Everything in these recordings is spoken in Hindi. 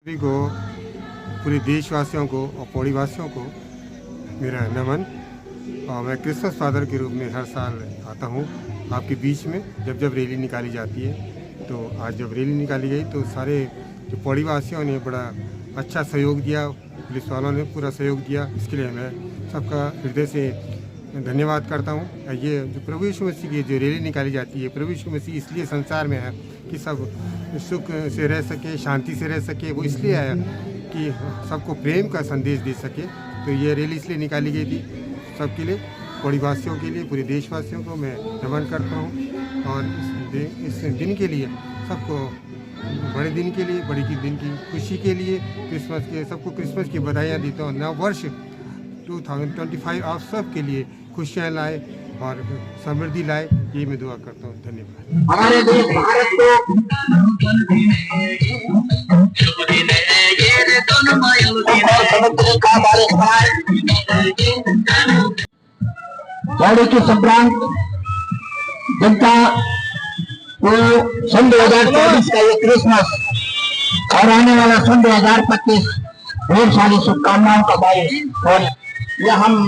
सभी को, पूरे देशवासियों को और पौड़ी वासियों को मेरा नमन। और मैं क्रिसमस फादर के रूप में हर साल आता हूँ आपके बीच में जब जब रैली निकाली जाती है। तो आज जब रैली निकाली गई तो सारे जो पौड़ी वासियों ने बड़ा अच्छा सहयोग दिया, पुलिस वालों ने पूरा सहयोग दिया। इसके लिए मैं सबका हृदय से धन्यवाद करता हूँ। ये जो प्रभु यीशु मसीह की जो रैली निकाली जाती है, प्रभु यीशु मसीह इसलिए संसार में है कि सब सुख से रह सके, शांति से रह सके। वो इसलिए आया कि सबको प्रेम का संदेश दे सके। तो ये रैली इसलिए निकाली गई थी सबके लिए, पौड़ी वासियों के लिए, पूरे देशवासियों को मैं नमन करता हूँ। और इस दिन के लिए सबको, बड़े दिन के लिए, बड़ी दिन की खुशी के लिए, क्रिसमस के सबको क्रिसमस की बधाइयाँ देता हूँ। नव वर्ष 2025 आप सब के लिए खुशियाँ लाए और समृद्धि लाए, ये मैं दुआ करता हूँ। धन्यवाद। हमारे देश भारत को पौड़ी की संक्रांत जनता को सन 2024 का ये क्रिसमस और आने वाला सन 2025 ढेर सारी शुभकामनाओं का बाई और यह हम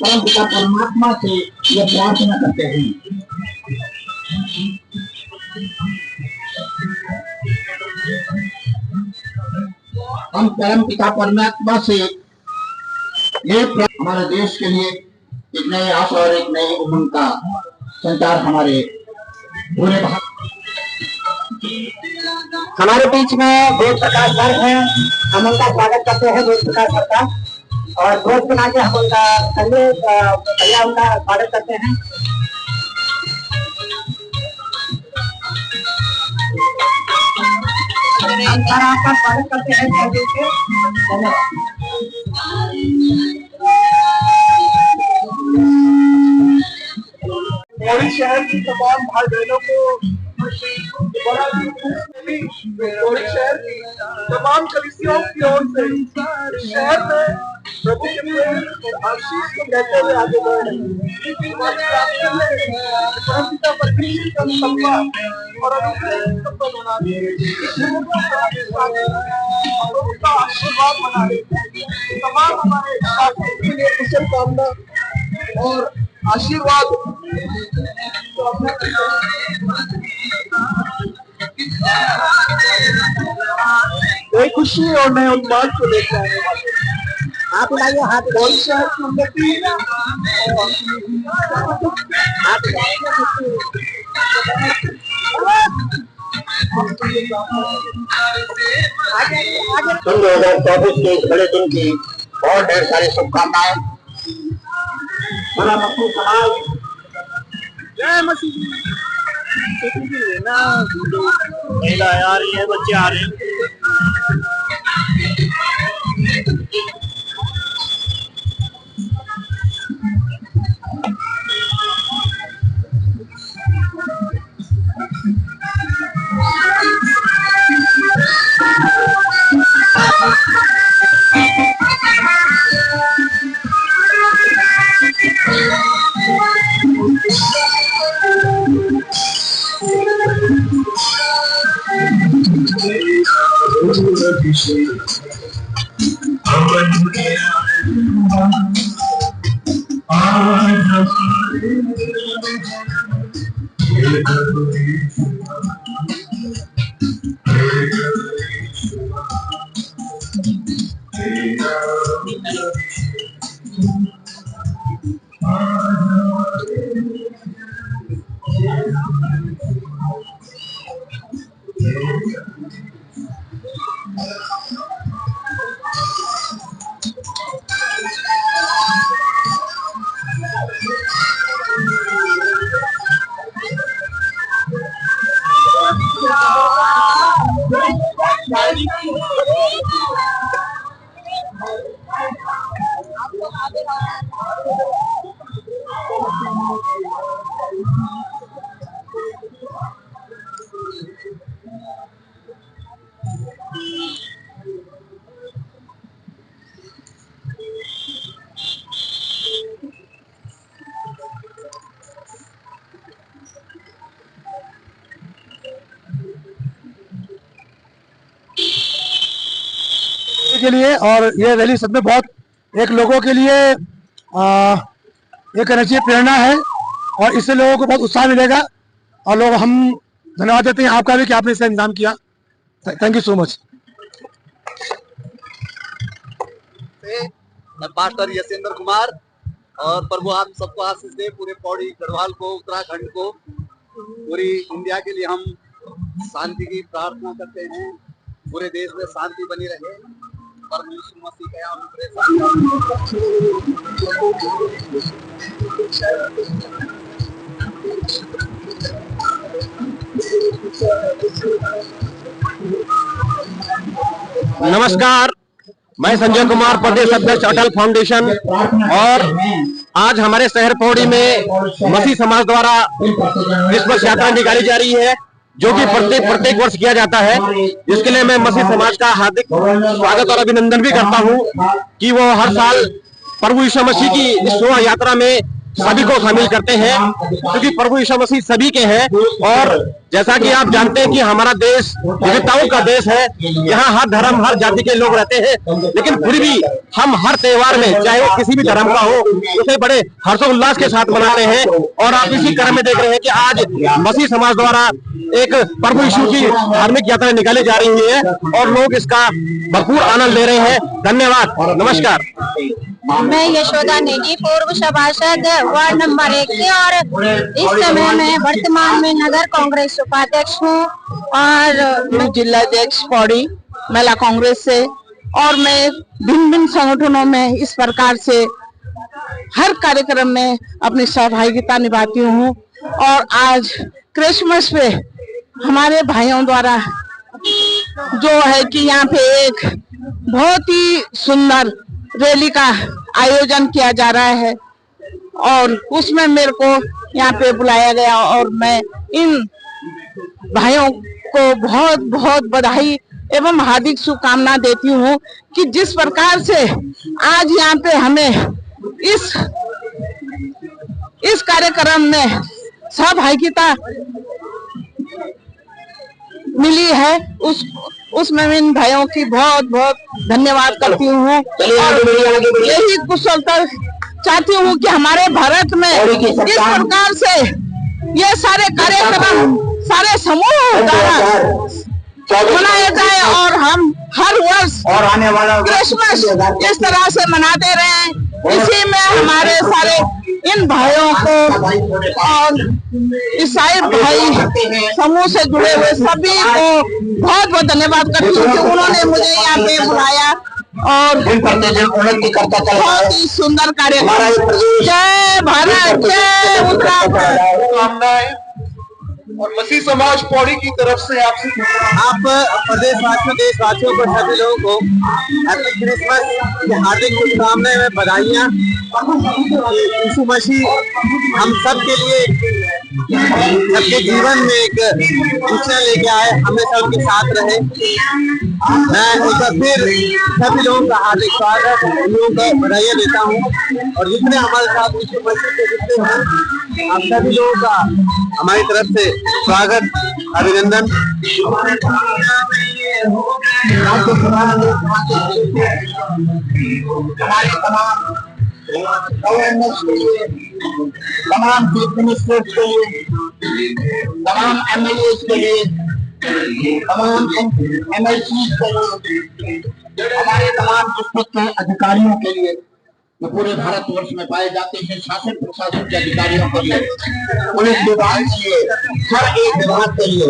परमपिता परमात्मा से यह प्रार्थना करते हैं। हम परमपिता परमात्मा से ये हमारे देश के लिए एक नए आशा और एक नए उमंग का संचार हमारे पूरे हमारे बीच में वेद प्रकाश सर हैं। हम उनका स्वागत करते हैं, वेद प्रकाश सर का, और दोस्त बना के हम उनका भैया उनका स्वागत करते हैं। आपका स्वागत करते हैं। पौड़ी शहर की तमाम भाई बहनों को, पौड़ी शहर की तमाम कलिसियों की ओर से शहर में प्रभु के प्रेम और आशीष को कहते हुए आगे बढ़ रहे हैं। परमपिता परमेश्वर का सम्मान और उसका आशीर्वाद बना तमाम हमारे शासकों के लिए कुशल कामना और आशीर्वाद। कोई खुशी और नए उत्पाद को लेकर आने वाले आप लाइए हाथ पौड़ी शहर की उन्नति सन 2024 के इस बड़े दिन की बहुत ढेर सारी शुभकामनाएं। जय मसीह। महिला आ रही है, बच्चे आ रहे हैं। के लिए, और ये रैली सब में बहुत एक लोगों के लिए एक एनर्जी प्रेरणा है और इससे लोगों को बहुत उत्साह मिलेगा। और लोग हम धन्यवाद देते हैं आपका भी कि आपने इसका इंतजाम किया। Thank you so much. Pastor Yashendra Kumar, और प्रभु आप सबको आशीष दे, पूरे पौड़ी गढ़वाल को, उत्तराखंड को, पूरी इंडिया के लिए हम शांति की प्रार्थना करते हैं। पूरे देश में शांति बनी रहे। प्रभु यीशु मसीह का अनुग्रह नमस्कार, मैं संजय कुमार, प्रदेश अध्यक्ष अटल फाउंडेशन। और आज हमारे शहर पौड़ी में मसीह समाज द्वारा क्रिसमस यात्रा निकाली जा रही है, जो कि प्रत्येक वर्ष किया जाता है। इसके लिए मैं मसीह समाज का हार्दिक स्वागत और अभिनंदन भी करता हूं कि वो हर साल प्रभु यीशु मसीह की इस शोभा यात्रा में सभी को शामिल करते हैं, क्योंकि प्रभु यीशु मसीह सभी के हैं। और जैसा कि आप जानते हैं कि हमारा देश विविधताओं का देश है, यहाँ हर धर्म हर जाति के लोग रहते हैं, लेकिन फिर भी हम हर त्योहार में, चाहे वो किसी भी धर्म का हो, उसे बड़े हर्षोल्लास के साथ मनाते हैं। और आप इसी क्रम में देख रहे हैं कि आज मसीह समाज द्वारा एक प्रभु यीशु की धार्मिक यात्रा निकाली जा रही है और लोग इसका भरपूर आनंद ले रहे हैं। धन्यवाद, नमस्कार। मैं यशोदा नेगी, पूर्व सभासद वार्ड नंबर 1 से, और इस समय मैं वर्तमान में नगर कांग्रेस उपाध्यक्ष हूँ और मैं जिलाध्यक्ष पौड़ी महिला कांग्रेस से। और मैं भिन्न भिन्न संगठनों में इस प्रकार से हर कार्यक्रम में अपनी सहभागिता निभाती हूँ। और आज क्रिसमस पे हमारे भाइयों द्वारा जो है कि यहाँ पे एक बहुत ही सुंदर रैली का आयोजन किया जा रहा है, और उसमें मेरे को यहाँ पे बुलाया गया और मैं इन भाइयों को बहुत बहुत बधाई एवं हार्दिक शुभकामना देती हूँ कि जिस प्रकार से आज यहाँ पे हमें इस कार्यक्रम में सहभागिता मिली है, उसमें मैं इन भाइयों की बहुत बहुत धन्यवाद करती हूँ। और यही कुशलता चाहती हूँ कि हमारे भारत में इस प्रकार से ये सारे कार्यक्रम सारे समूह द्वारा मनाया जाए और हम हर वर्ष और आने वाला क्रिसमस इस तरह से मनाते रहें। इसी में हमारे सारे इन भाइयों को और ईसाई भाई समूह से जुड़े हुए सभी को बहुत बहुत धन्यवाद करती हूँ कि उन्होंने मुझे यहाँ पे बुलाया और बहुत ही सुंदर कार्यक्रम। जय भारत, जय उत्तराखंड। और मसीह समाज पौड़ी की तरफ से आपसे आप प्रदेशवासियों देशवासियों को सभी लोगों को हैप्पी क्रिसमस की हार्दिक शुभकामनाएं में बधाइयाँ। यीशु मसीह हम सब के लिए सबके जीवन में एक सूचना लेके आए, हमेशा उनके साथ रहे। मैं एक बार फिर सभी लोगों का हार्दिक स्वागत, उन लोगों को बधाइयाँ देता हूँ। और जितने हमारे साथ यीशु मसीह के जुड़ते हैं, आप सभी लोगों का हमारी तरफ से स्वागत, अभिनंदन। तमाम चीफ मिनिस्टर्स के लिए, तमाम MLAs के लिए, तमाम MLCs के लिए, हमारे तमाम डिस्ट्रिक्ट के अधिकारियों के लिए, जो पूरे भारतवर्ष में पाए जाते हैं, शासन प्रशासन के अधिकारियों के लिए, पुलिस विभाग के लिए, हर एक विभाग के लिए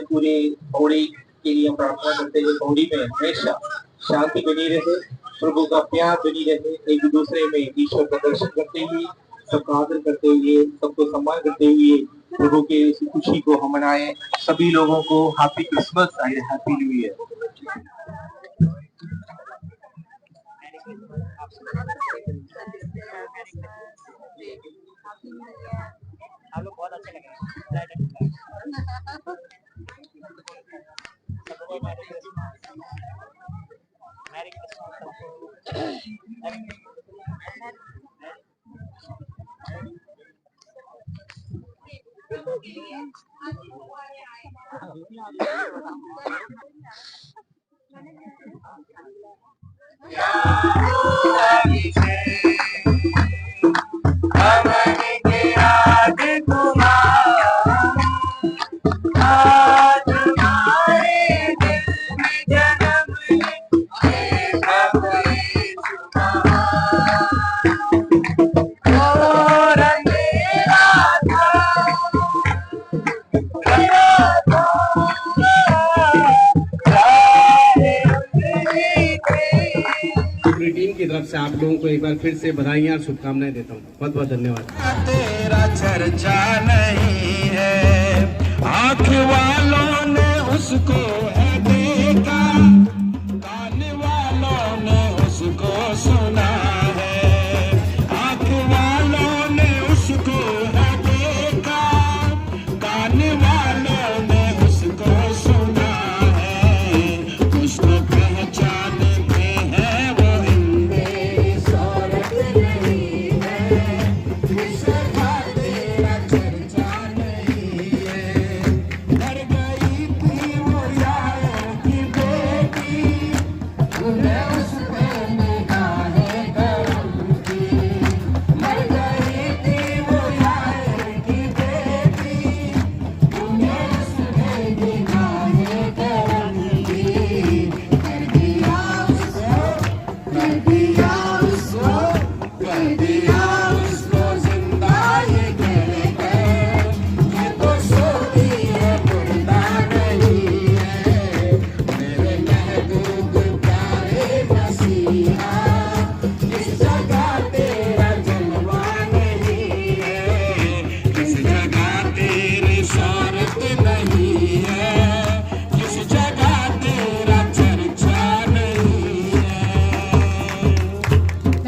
पूरी पौड़ी के लिए प्रार्थना करते हैं। पौड़ी में हमेशा शांति बनी रहे, प्रभु का प्यार बनी रहे, एक दूसरे में ईश्वर का दर्शन करते हुए, सबका आदर करते हुए, सबको सम्मान करते हुए प्रभु के इस खुशी को हम मनाएं। सभी लोगों को happy Christmas and happy new year. आप लोग बहुत अच्छे लगे। Merry Christmas. पूरी टीम की तरफ से आप लोगों को एक बार फिर से बधाइयाँ और शुभकामनाएं देता हूँ। बहुत बहुत धन्यवाद। तेरा चर्चा नहीं है, आँख वालों ने उसको है देखा, कान वालों ने उसको सुना है। आँख वालों ने उसको है देखा, कान वालों ने उसको सुना है। उसको पहचानते हैं वो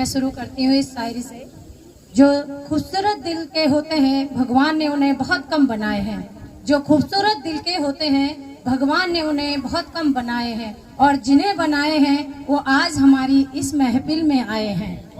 शुरू करती हूँ इस शायरी से। जो खूबसूरत दिल के होते हैं भगवान ने उन्हें बहुत कम बनाए हैं। जो खूबसूरत दिल के होते हैं भगवान ने उन्हें बहुत कम बनाए हैं, और जिन्हें बनाए हैं वो आज हमारी इस महफिल में आए हैं।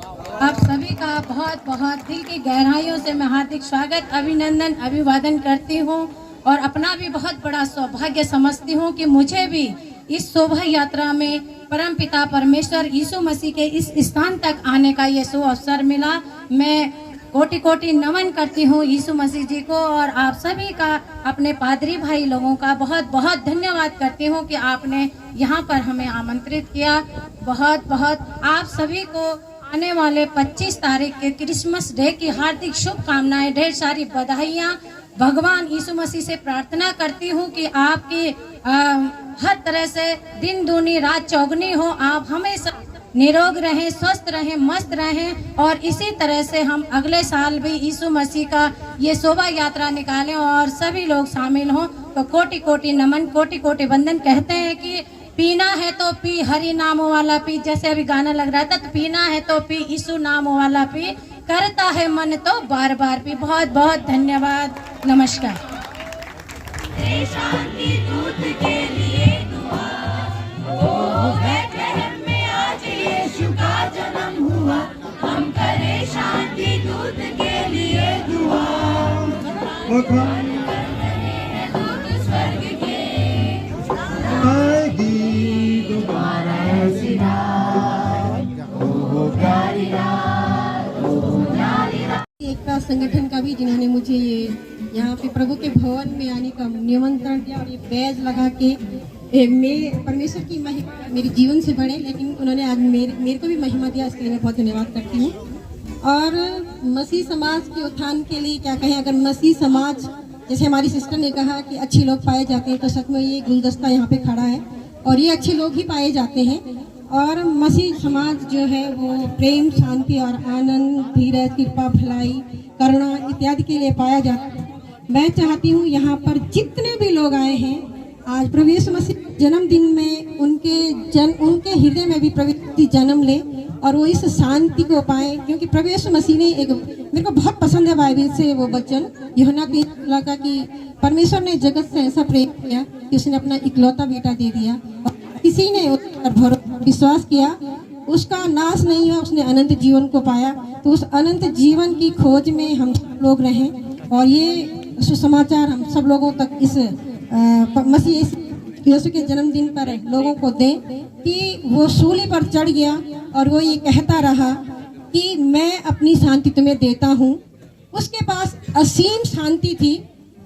आप सभी का बहुत बहुत दिल की गहराइयों से मैं हार्दिक स्वागत, अभिनंदन, अभिवादन करती हूँ, और अपना भी बहुत बड़ा सौभाग्य समझती हूँ कि मुझे भी इस शोभा यात्रा में परम पिता परमेश्वर यीशु मसीह के इस स्थान तक आने का ये शुभ अवसर मिला। मैं कोटि कोटि नमन करती हूँ यीशु मसीह जी को, और आप सभी का, अपने पादरी भाई लोगों का बहुत बहुत धन्यवाद करती हूँ कि आपने यहाँ पर हमें आमंत्रित किया। बहुत बहुत आप सभी को आने वाले 25 तारीख के क्रिसमस डे की हार्दिक शुभकामनाएं, ढेर सारी बधाइयाँ। भगवान यीशु मसीह से प्रार्थना करती हूँ कि आपकी हर तरह से दिन दूनी रात चौगनी हो, आप हमेशा निरोग रहें, स्वस्थ रहें, मस्त रहें, और इसी तरह से हम अगले साल भी यीशु मसीह का ये शोभा यात्रा निकालें और सभी लोग शामिल हों। तो कोटि कोटि नमन, कोटि कोटि वंदन। कहते हैं कि पीना है तो पी, हरि नाम वाला पी, जैसे अभी गाना लग रहा था, तो पीना है तो पी, यीशु नाम वाला पी, करता है मन तो बार बार पी। बहुत बहुत धन्यवाद, नमस्कार। शांति दूत के लिए दुआ, ओ बेथलेहम में आज यीशु का जन्म हुआ, हम करें शांति दूत के लिए दुआ। दूत स्वर्ग के आएगी दोबारा ऐसी रात, ओ प्यारी रात, ओ प्यारी रात। एकता संगठन का भी, जिन्होंने मुझे ये यहाँ पे प्रभु के भवन में आने का निमंत्रण दिया, और ये बैज लगा के मैं परमेश्वर की महिमा मेरे जीवन से बढ़े, लेकिन उन्होंने आज मेरे को भी महिमा दिया, इसके लिए मैं बहुत धन्यवाद करती हूँ। और मसीह समाज के उत्थान के लिए क्या कहें, अगर मसीह समाज, जैसे हमारी सिस्टर ने कहा कि अच्छे लोग पाए जाते हैं, तो सच में ये गुलदस्ता यहाँ पे खड़ा है और ये अच्छे लोग ही पाए जाते हैं। और मसीह समाज जो है वो प्रेम, शांति और आनंद, धीरज, कृपा, भलाई, करुणा इत्यादि के लिए पाया जाता है। मैं चाहती हूँ यहाँ पर जितने भी लोग आए हैं आज प्रभु यीशु मसीह जन्मदिन में, उनके हृदय में भी प्रभु यीशु जन्म ले और वो इस शांति को पाए, क्योंकि प्रभु यीशु मसीह ने एक, मेरे को बहुत पसंद है बाइबल से वो वचन, यूहन्ना 3 का, कि परमेश्वर ने जगत से ऐसा प्रेम किया कि उसने अपना इकलौता बेटा दे दिया, और किसी ने उस पर विश्वास किया उसका नाश नहीं हुआ, उसने अनंत जीवन को पाया। तो उस अनंत जीवन की खोज में हम लोग रहें, और ये सुसमाचार हम सब लोगों तक इस मसीह यीशु के जन्मदिन पर लोगों को दें कि वो सूली पर चढ़ गया और वो ये कहता रहा कि मैं अपनी शांति तुम्हें देता हूँ। उसके पास असीम शांति थी,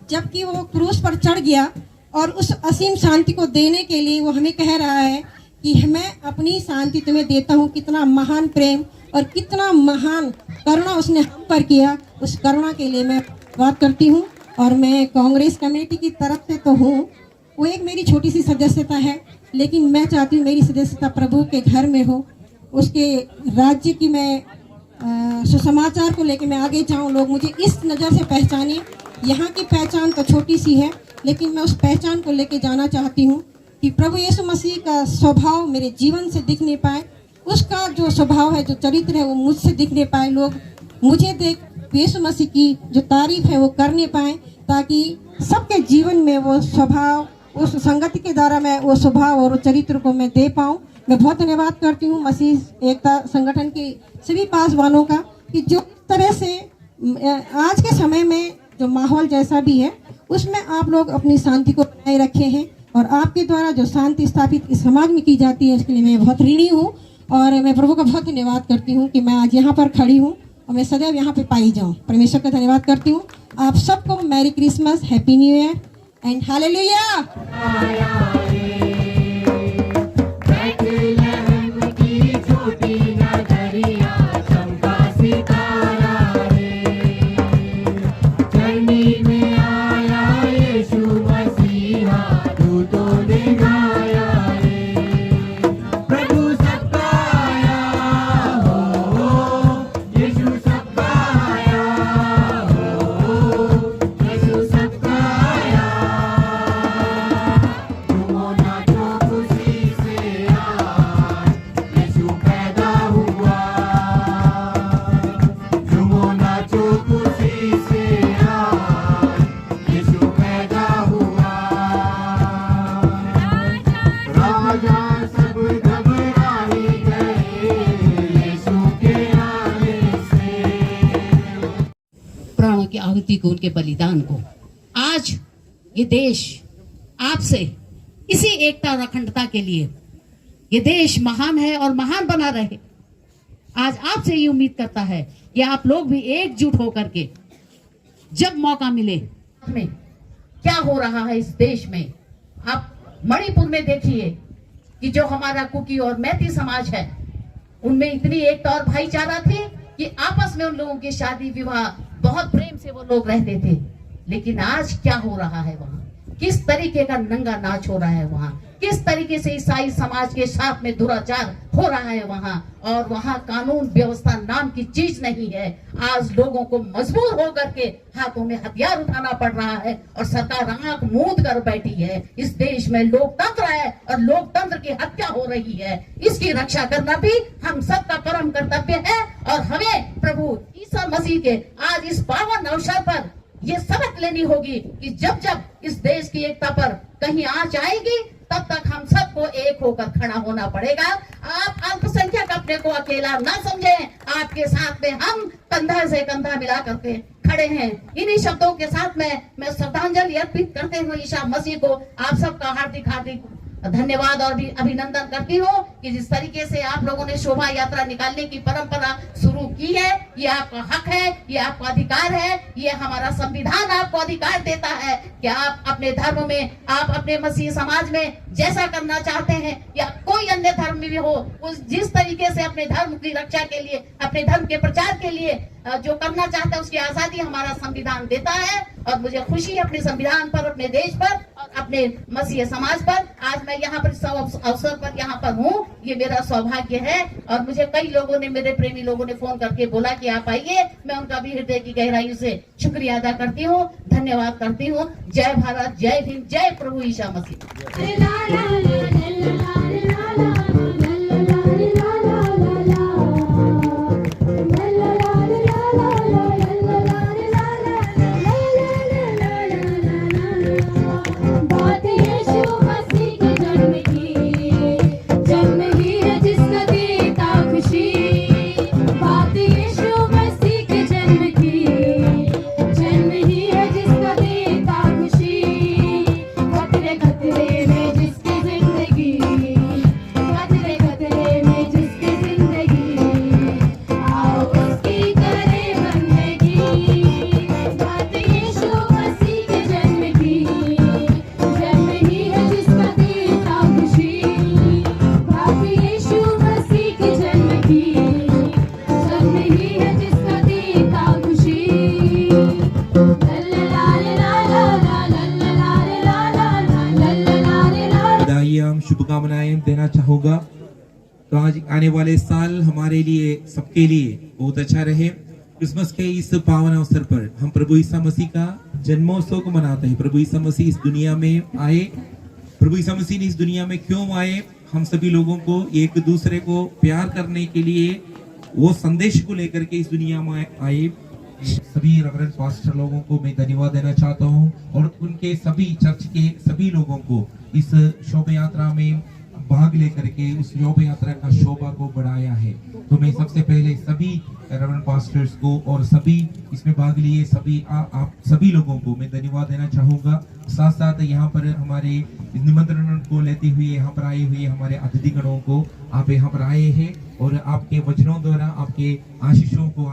जबकि वो क्रूस पर चढ़ गया और उस असीम शांति को देने के लिए वो हमें कह रहा है कि मैं अपनी शांति तुम्हें देता हूँ। कितना महान प्रेम और कितना महान करुणा उसने हम पर किया, उस करुणा के लिए मैं बात करती हूँ। और मैं कांग्रेस कमेटी की तरफ से तो हूँ, वो एक मेरी छोटी सी सदस्यता है, लेकिन मैं चाहती हूँ मेरी सदस्यता प्रभु के घर में हो, उसके राज्य की मैं सुसमाचार को लेकर मैं आगे जाऊँ, लोग मुझे इस नज़र से पहचाने। यहाँ की पहचान तो छोटी सी है, लेकिन मैं उस पहचान को लेकर जाना चाहती हूँ कि प्रभु यीशु मसीह का स्वभाव मेरे जीवन से दिखने पाए, उसका जो स्वभाव है, जो चरित्र है, वो मुझसे दिखने पाए। लोग मुझे देख यीशु मसीह की जो तारीफ है वो करने पाए, ताकि सबके जीवन में वो स्वभाव, उस संगति के द्वारा मैं वो स्वभाव और चरित्र को मैं दे पाऊँ। मैं बहुत धन्यवाद करती हूँ मसीह एकता संगठन के सभी पासवानों का कि जो तरह से आज के समय में जो माहौल जैसा भी है उसमें आप लोग अपनी शांति को बनाए रखे हैं, और आपके द्वारा जो शांति स्थापित इस समाज में की जाती है उसके लिए मैं बहुत ऋणी हूँ। और मैं प्रभु का बहुत धन्यवाद करती हूँ कि मैं आज यहाँ पर खड़ी हूँ और मैं सदैव यहाँ पे पाई जाऊँ। परमेश्वर का धन्यवाद करती हूँ। आप सबको merry Christmas, happy new year and hallelujah. प्राणों की आहुति को, उनके बलिदान को, आज ये देश आपसे इसी एकता और अखंडता के लिए, ये देश महान है और महान बना रहे। आज आपसे ये उम्मीद करता है कि आप लोग भी एकजुट होकर के जब मौका मिले में क्या हो रहा है इस देश में। आप मणिपुर में देखिए कि जो हमारा कुकी और मैती समाज है, उनमें इतनी एकता और भाईचारा थी कि आपस में उन लोगों की शादी विवाह बहुत प्रेम से वो लोग रहते थे। लेकिन आज क्या हो रहा है वहाँ, किस तरीके का नंगा नाच हो रहा है वहाँ, किस तरीके से ईसाई समाज के साथ में दुराचार हो रहा है वहाँ, और वहाँ कानून व्यवस्था नाम की चीज नहीं है। आज लोगों को मजबूर होकर के हाथों में हथियार उठाना पड़ रहा है और सरकार आंख मूंद कर बैठी है। इस देश में लोकतंत्र है और लोकतंत्र की हत्या हो रही है। इसकी रक्षा करना भी हम सबका परम कर्तव्य है, और हमें प्रभु ईसा मसीह के आज इस पावन अवसर पर ये सबक लेनी होगी कि जब जब इस देश की एकता पर कहीं आंच आएगी, तब तक हम सबको एक होकर खड़ा होना पड़ेगा। आप अल्पसंख्यक अपने को अकेला ना समझें, आपके साथ में हम कंधा से कंधा मिला करके खड़े हैं। इन्हीं शब्दों के साथ में मैं श्रद्धांजलि अर्पित करते हुए ईसा मसीह को आप सबका हार्दिक हार्दिक धन्यवाद और भी अभिनंदन करती हूँ कि जिस तरीके से आप लोगों ने शोभा यात्रा निकालने की परंपरा शुरू की है, ये आपका हक है, ये आपका अधिकार है, ये हमारा संविधान आपको अधिकार देता है कि आप अपने धर्म में, आप अपने मसीह समाज में जैसा करना चाहते हैं या कोई अन्य धर्म में भी हो, उस जिस तरीके से अपने धर्म की रक्षा के लिए, अपने धर्म के प्रचार के लिए जो करना चाहता है उसकी आजादी हमारा संविधान देता है। और मुझे खुशी है अपने संविधान पर, अपने देश पर और अपने मसीह समाज पर। आज मैं यहाँ पर अवसर पर यहाँ पर हूँ, ये मेरा सौभाग्य है। और मुझे कई लोगों ने, मेरे प्रेमी लोगों ने फोन करके बोला कि आप आइए। मैं उनका भी हृदय की गहराई से शुक्रिया अदा करती हूँ, धन्यवाद करती हूँ। जय भारत, जय हिंद, जय प्रभु ईसा मसीह। जन्म ही है जिसका शुभकामनाएं देना चाहूँगा। तो आज आने वाले साल हमारे लिए, सबके लिए बहुत अच्छा रहे। क्रिसमस के इस पावन अवसर पर हम प्रभु ईसा मसीह का जन्मोत्सव को मनाते हैं। प्रभु ईसा मसीह इस दुनिया में आए, प्रभु ईसा मसीह ने इस दुनिया में क्यों आए, हम सभी लोगों को एक दूसरे को प्यार करने के लिए, वो संदेश को लेकर के इस दुनिया में आए। सभी रेवरेंड पास्टर लोगों को मैं धन्यवाद देना चाहता हूं और उनके सभी चर्च के सभी लोगों को इस शोभा यात्रा में भाग लेकर के उस शोभा यात्रा का शोभा को बढ़ाया है। तो मैं सबसे पहले सभी रेवरेंड पास्टर्स को और सभी इसमें भाग लिए सभी आप सभी लोगों को मैं धन्यवाद देना चाहूँगा। साथ साथ यहाँ पर हमारे निमंत्रण को लेते हुए यहाँ पर आए हुए हमारे अतिथिगणों को, आप यहाँ पर आए हैं और आपके वचनों द्वारा, आपके आशीषों को,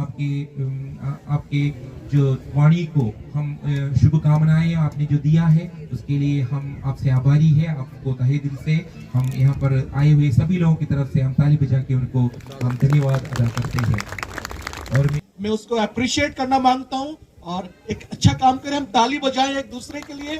आपके जो वाणी को हम शुभकामनाएं आपने जो दिया है उसके लिए हम आपसे आभारी है। आपको तहे दिल से हम यहाँ पर आए हुए सभी लोगों की तरफ से हम ताली बजा के उनको हम धन्यवाद अदा करते हैं। और मैं उसको अप्रिशिएट करना मांगता हूँ और एक अच्छा काम करें, हम ताली बजाएं एक दूसरे के लिए,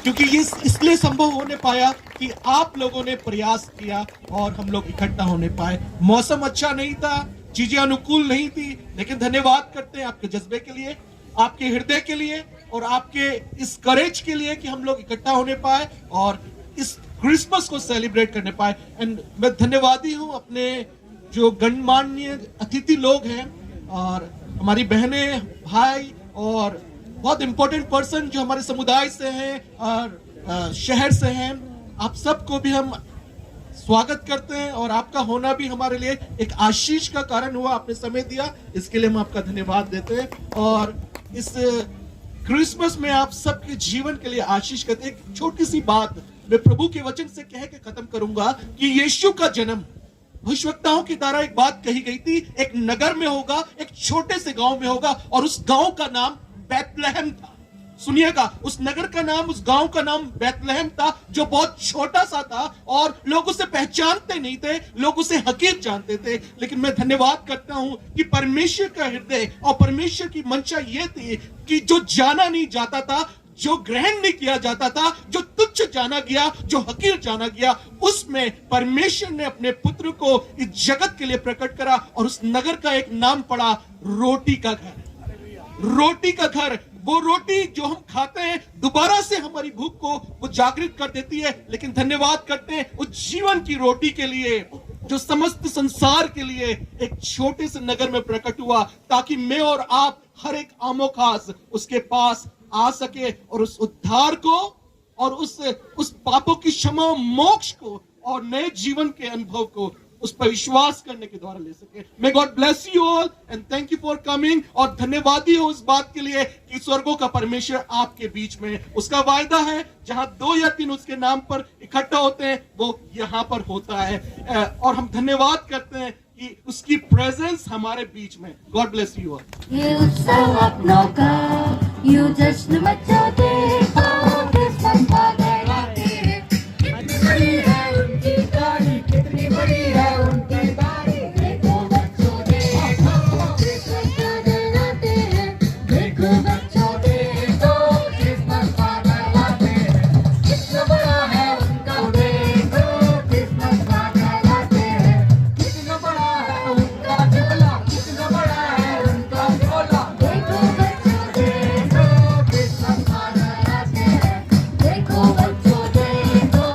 क्योंकि ये इसलिए संभव होने पाया कि आप लोगों ने प्रयास किया और हम लोग इकट्ठा होने पाए। मौसम अच्छा नहीं था, चीजें अनुकूल नहीं थी, लेकिन धन्यवाद करते हैं आपके जज्बे के लिए, आपके हृदय के लिए और आपके इस करेज के लिए कि हम लोग इकट्ठा होने पाए और इस क्रिसमस को सेलिब्रेट करने पाए। एंड मैं धन्यवादी हूँ अपने जो गणमान्य अतिथि लोग हैं और हमारी बहनें, भाई और बहुत इंपॉर्टेंट पर्सन जो हमारे समुदाय से हैं और शहर से हैं। आप सबको भी हम स्वागत करते हैं और आपका होना भी हमारे लिए एक आशीष का कारण हुआ। आपने समय दिया, इसके लिए हम आपका धन्यवाद देते हैं और इस क्रिसमस में आप सबके जीवन के लिए आशीष करते हैं। एक छोटी सी बात मैं प्रभु के वचन से कह के खत्म करूंगा कि यीशु का जन्म भविष्यवक्ताओं की द्वारा एक बात कही गई थी, एक नगर में होगा, एक छोटे से गांव में होगा और उस गांव का नाम बैतलहम था। सुनिएगा, उस नगर का नाम, उस गांव का नाम बैतलहम था, जो बहुत छोटा सा था और लोग उसे पहचानते नहीं थे, लोग उसे हकीर जानते थे। लेकिन मैं धन्यवाद करता हूं कि परमेश्वर का हृदय और परमेश्वर की मंशा ये थी कि जो जाना नहीं जाता था, जो ग्रहण नहीं किया जाता था, जो तुच्छ जाना गया, जो हकीर जाना गया, उसमें परमेश्वर ने अपने पुत्र को इस जगत के लिए प्रकट करा और उस नगर का एक नाम पड़ा रोटी का घर। रोटी का घर, वो रोटी जो हम खाते हैं दोबारा से हमारी भूख को वो जागृत कर देती है। लेकिन धन्यवाद करते हैं उस जीवन की रोटी के लिए जो समस्त संसार के लिए एक छोटे से नगर में प्रकट हुआ, ताकि मैं और आप हर एक आमो खास उसके पास आ सके और उस उद्धार को और उस पापों की क्षमा, मोक्ष को और नए जीवन के अनुभव को उस पर विश्वास करने के द्वारा ले सके। May God bless you all and thank you for coming. और धन्यवादी हो इस बात के लिए कि स्वर्गों का परमेश्वर आपके बीच में, उसका वायदा है जहां 2 या 3 उसके नाम पर इकट्ठा होते हैं वो यहाँ पर होता है। और हम धन्यवाद करते हैं कि उसकी प्रेजेंस हमारे बीच में। God bless you all. ये उत्सव अपनों का यूं जश्न मचाते हैं, क्रिसमस फादर आते हैं। कितनी बड़ी है उनकी गाड़ी, कितनी बड़ी है उनकी गाड़ी। देखो बच्चों देखो, क्रिसमस फादर आते हैं। देखो बच्चों देखो, क्रिसमस फादर आते हैं। कितना बड़ा है उनका देखो, क्रिसमस फादर आते हैं। कितना बड़ा है उनका झोला, कितना बड़ा है उनका झोला। देखो बच्चों देखो, क्रिसमस फादर आते हैं। देखो बच्चों देखो।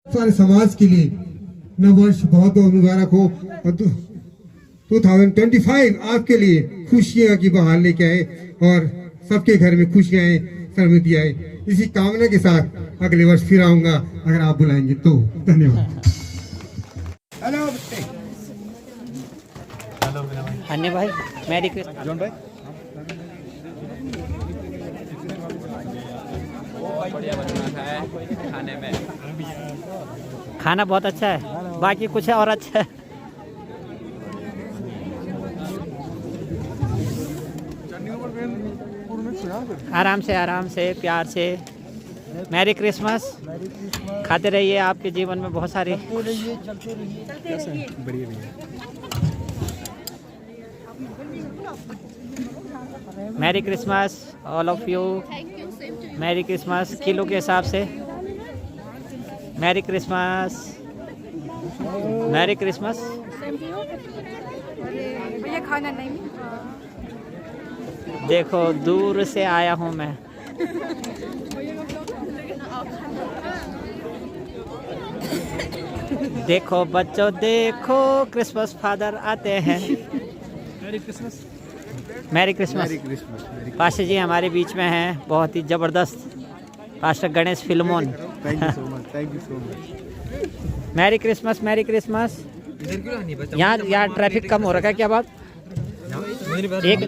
सारे समाज के लिए नव वर्ष बहुत बहुत मुबारक हो और 2025 आपके लिए खुशियां की बहार लेके आए और सबके घर में खुशियां आए, समृद्धि आए। इसी कामना के साथ अगले वर्ष फिर आऊंगा अगर आप बुलाएंगे तो। धन्यवाद। अन्य भाई, मैरी क्रिसमस। जॉन भाई, बढ़िया बना है खाने में। खाना बहुत अच्छा है, बाकी कुछ और अच्छा है। आराम से प्यार से मैरी क्रिसमस। खाते रहिए, आपके जीवन में बहुत सारी merry Christmas all of you. Merry Christmas kilo के हिसाब से। Mary Christmas. Merry Christmas. भैया खाना नहीं। देखो दूर से आया हूँ मैं। देखो बच्चों देखो क्रिसमस फादर आते हैं। Merry Christmas. Merry Christmas. Pastor ji हमारे बीच में हैं, बहुत ही जबरदस्त pastor Ganesh Philemon. Thank you so much, thank you so much. Merry Christmas, merry Christmas. यहाँ ट्रैफिक कम हो रखा है क्या बात? एक